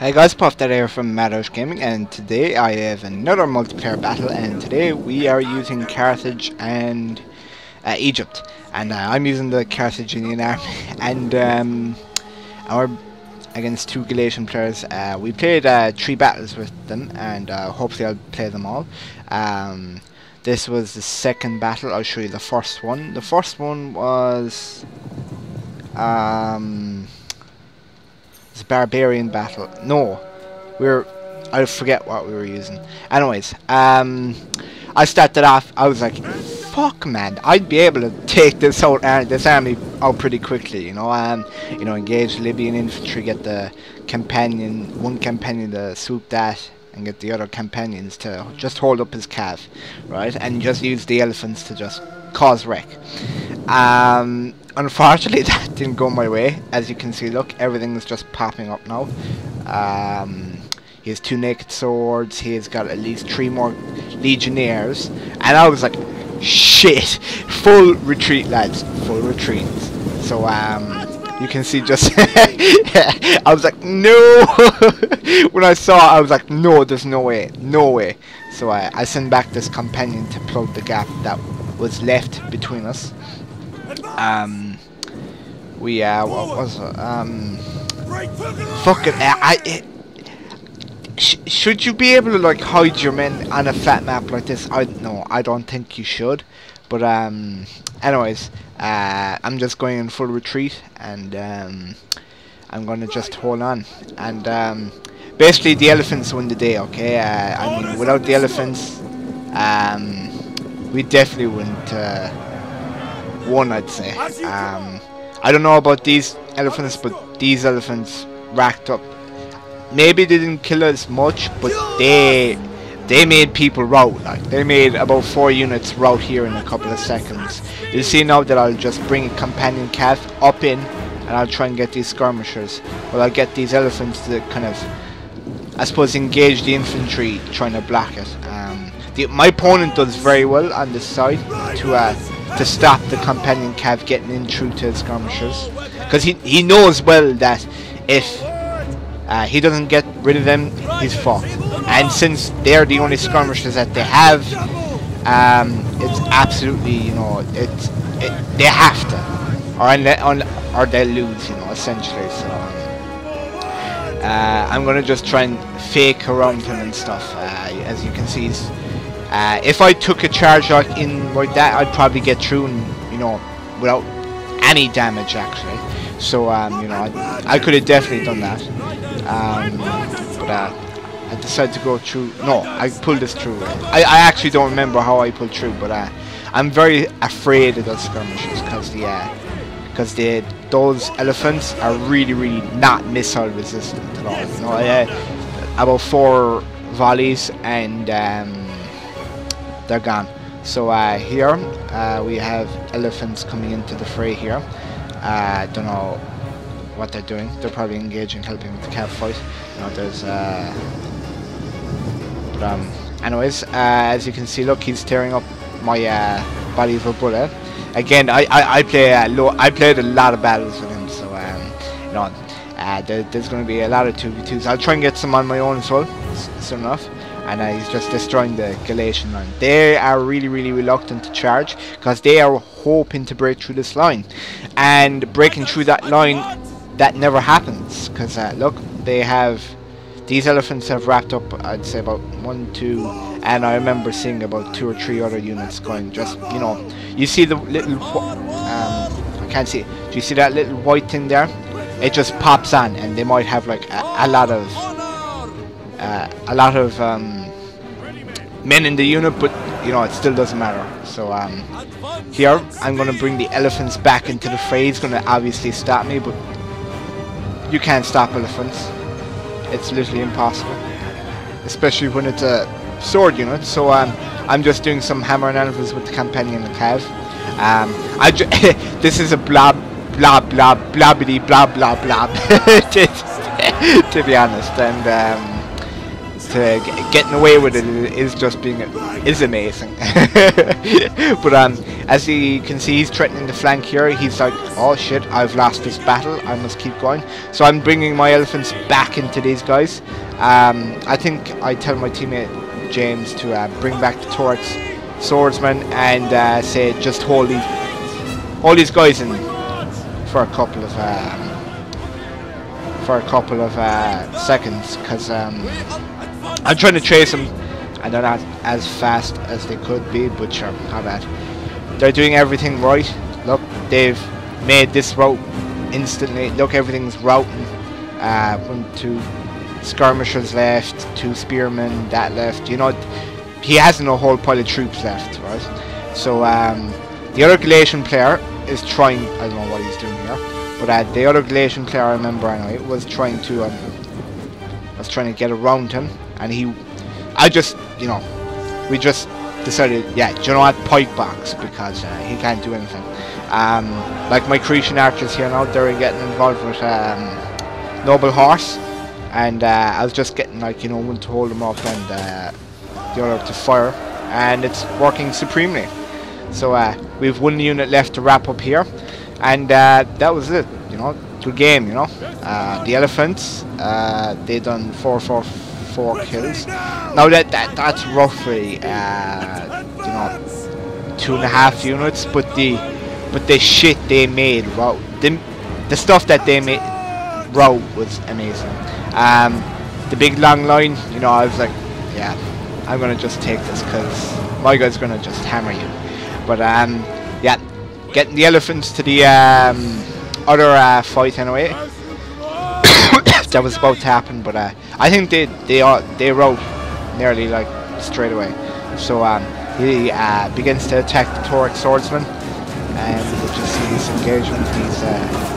Hey guys, Puff that here from Carthage Gaming, and today I have another multiplayer battle, and today we are using Carthage and Egypt, and I'm using the Carthaginian army, and we're against two Galatian players. We played 3 battles with them, and hopefully I'll play them all. This was the second battle. I'll show you the first one. The first one was it's a barbarian battle. No, I forget what we were using. Anyways, I started off. I was like, "Fuck, man! I'd be able to take this army out pretty quickly." You know, engage Libyan infantry, get the one companion to swoop that, and get the other companions to just hold up his cav, right? And just use the elephants to just cause wreck. Unfortunately, that didn't go my way. As you can see, look, everything's just popping up now. He has 2 naked swords. He's got at least 3 more legionnaires, and I was like, shit, full retreat, lads, full retreat. So you can see just I was like, no. When I saw it, I was like, no, there's no way, no way. So I sent back this companion to plug the gap that was left between us. What was it? Fuck it. Should you be able to like hide your men on a flat map like this? I don't think you should. But anyways, I'm just going in full retreat, and I'm gonna just hold on. And basically, the elephants win the day. Okay, I mean, without the elephants, we definitely wouldn't won, I'd say. I don't know about these elephants, but these elephants racked up. Maybe they didn't kill us much, but they made people rout. Like, they made about 4 units rout here in a couple of seconds. You'll see now that I'll just bring a companion cav up in, and I'll try and get these skirmishers. Well, I'll get these elephants to kind of, I suppose, engage the infantry trying to block it. My opponent does very well on this side to stop the companion cav getting in through to the skirmishers, because he knows well that if he doesn't get rid of them, he's fucked. And since they're the only skirmishers that they have, it's absolutely, you know, they have to, or they'll lose, you know, essentially. So I'm gonna just try and fake around him and stuff. As you can see, if I took a charge like in like that, I'd probably get through, and, you know, without any damage actually. So you know, I could have definitely done that. But I decided to go through. No, I pulled this through. I actually don't remember how I pulled through, but I'm very afraid of those skirmishers, because those elephants are really not missile resistant at all. You know, about 4 volleys and they're gone. So here we have elephants coming into the fray here. Don't know what they're doing. They're probably engaging, helping with the cav fight. You know, there's anyways, as you can see, look, he's tearing up my body of a bullet. Again, I played a lot of battles with him, so you know, there's going to be a lot of 2v2s. I'll try and get some on my own as well soon enough. And he's just destroying the Galatian line. They are really reluctant to charge, because they are hoping to break through this line. And breaking through that line, that never happens, because look, these elephants have wrapped up, I'd say, about 1, 2, and I remember seeing about 2 or 3 other units going. Just, you know, you see the little I can't see it. Do you see that little white thing there? It just pops on, and they might have like a lot of men in the unit, but you know, it still doesn't matter. So here I'm gonna bring the elephants back into the fray. He's gonna obviously stop me, but you can't stop elephants. It's literally impossible, especially when it's a sword unit. So I'm just doing some hammer and anvils with the companion and the cav. This is a blabbity blob to be honest, and getting away with it is just being is amazing. But as you can see, he's threatening the flank here. He's like, oh shit, I've lost this battle, I must keep going. So I'm bringing my elephants back into these guys. I think I tell my teammate James to bring back the Torx swordsman and say just hold these guys in for a couple of seconds, because I'm trying to chase them and they're not as fast as they could be, but sure, how bad. They're doing everything right. Look, they've made this route instantly. Look, everything's routing. 1, 2 skirmishers left, 2 spearmen, that left. You know, he hasn't a whole pile of troops left, right? So the other Galatian player is trying, I don't know what he's doing here, but the other Galatian player, I remember anyway, was trying to get around him, and we just decided, yeah, do you know what, pike box, because he can't do anything. Like my Cretan archers here now, they're getting involved with Noble Horse, and I was just getting, like, you know, one to hold them up and the other to fire, and it's working supremely. So we have 1 unit left to wrap up here, and that was it. You know, good game. You know, the elephants, they done 444 kills. Now that's roughly you know, 2.5 units, but the shit they made, wow, the stuff that they made, wow, was amazing. The big long line, you know, I was like, yeah, I'm gonna just take this because my guy's gonna just hammer you. But yeah, getting the elephants to the other fight anyway. That was about to happen, but I think they rode nearly like straight away. So he begins to attack the Torx swordsman, and we'll just see this engagement with these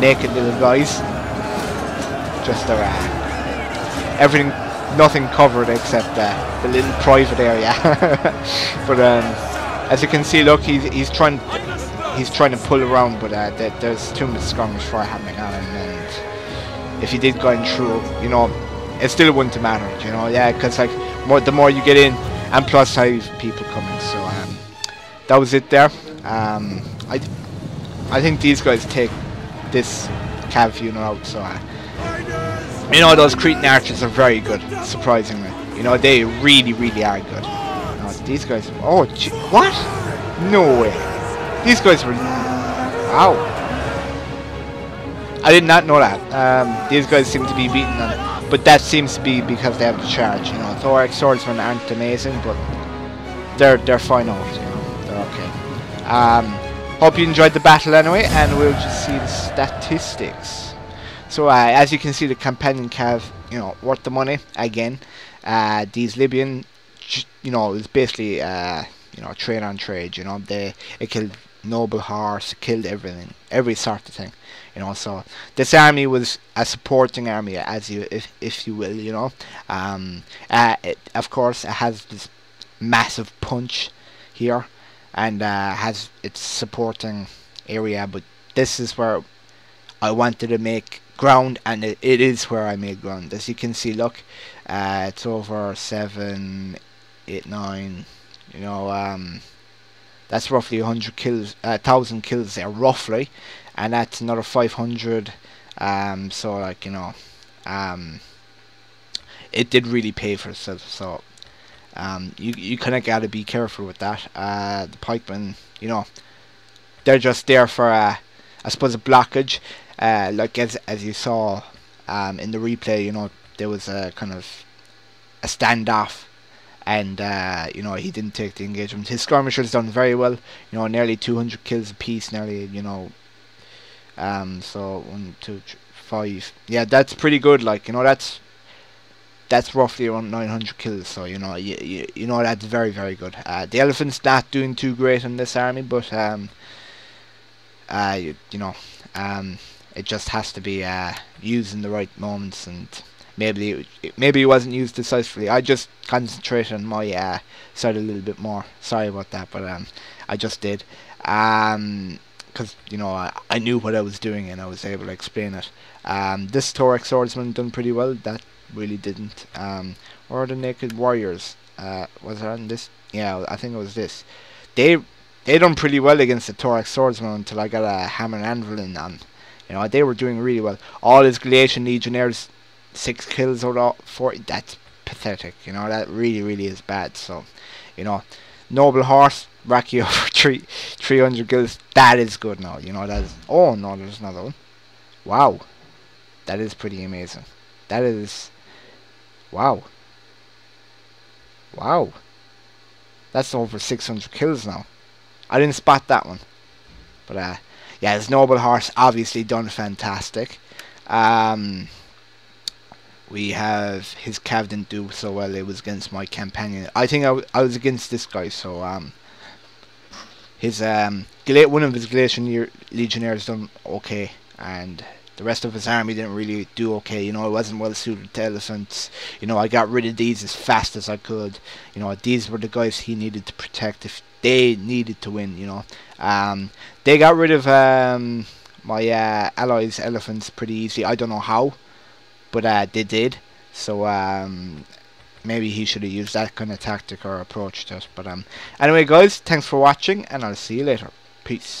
naked little guys. Just everything, nothing covered except the little private area. But as you can see, look, he's trying to pull around, but there's too much skirmish fire happening on him, and if he did go in through, you know, it still wouldn't matter, you know, yeah, because like the more you get in, and plus I have people coming, so that was it there. I think these guys take this cav unit out, so you know, those Cretan archers are very good, surprisingly. You know, they really are good. These guys, oh, what? No way. These guys were, ow. I did not know that. These guys seem to be beating them, but that seems to be because they have the charge. You know, Thorax swordsmen aren't amazing, but they're fine out. You know, they're okay. Hope you enjoyed the battle anyway, and we'll just see the statistics. So as you can see, the companion cav, you know, worth the money again. These Libyan, you know, it's basically you know, trade on trade. You know, it killed noble horse, killed everything, every sort of thing. You know, so this army was a supporting army, if you will. You know, of course it has this massive punch here, and has its supporting area. But this is where I wanted to make ground, and it is where I made ground. As you can see, look, it's over 7, 8, 9. You know, that's roughly 100 kills, 1,000 kills there, roughly, and that's another 500. So like, you know, it did really pay for itself. So you kind of gotta be careful with that. The pikemen, you know, they're just there for I suppose a blockage. Like as you saw in the replay, you know, there was a kind of a standoff, and you know, he didn't take the engagement. His skirmishers done very well, you know, nearly 200 kills apiece, nearly, you know. So 1, 2, 3, 5. Yeah, that's pretty good. Like, you know, that's roughly around 900 kills. So you know, you know, that's very good. The elephant's not doing too great in this army, but you know, it just has to be used in the right moments, and maybe it wasn't used decisively. I just concentrated on my side a little bit more. Sorry about that, but I just did. because you know I knew what I was doing and I was able to explain it. This Thorax Swordsman done pretty well. That really didn't. Or the Naked Warriors. Was it on this? Yeah, I think it was this. They done pretty well against the Thorax Swordsman until I got a Hammer and Anvil in on. You know, they were doing really well. All his Galatian Legionnaires, 6 kills out of 40. That's pathetic. You know, that really is bad. So, you know, Noble Horse, rack you over 300 kills. That is good now. You know, that is. Oh no, there's another one. Wow, that is pretty amazing. That is. Wow. Wow. That's over 600 kills now. I didn't spot that one. But yeah, his Noble Horse obviously done fantastic. We have his Cav didn't do so well. It was against my companion. I think I was against this guy. So his one of his Galatian Legionnaires done okay, and the rest of his army didn't really do okay. You know, it wasn't well suited to elephants. You know, I got rid of these as fast as I could. You know, these were the guys he needed to protect if they needed to win. You know, they got rid of my allies' elephants pretty easy. I don't know how, but they did. So maybe he should have used that kind of tactic or approach to it. But anyway, guys, thanks for watching, and I'll see you later. Peace.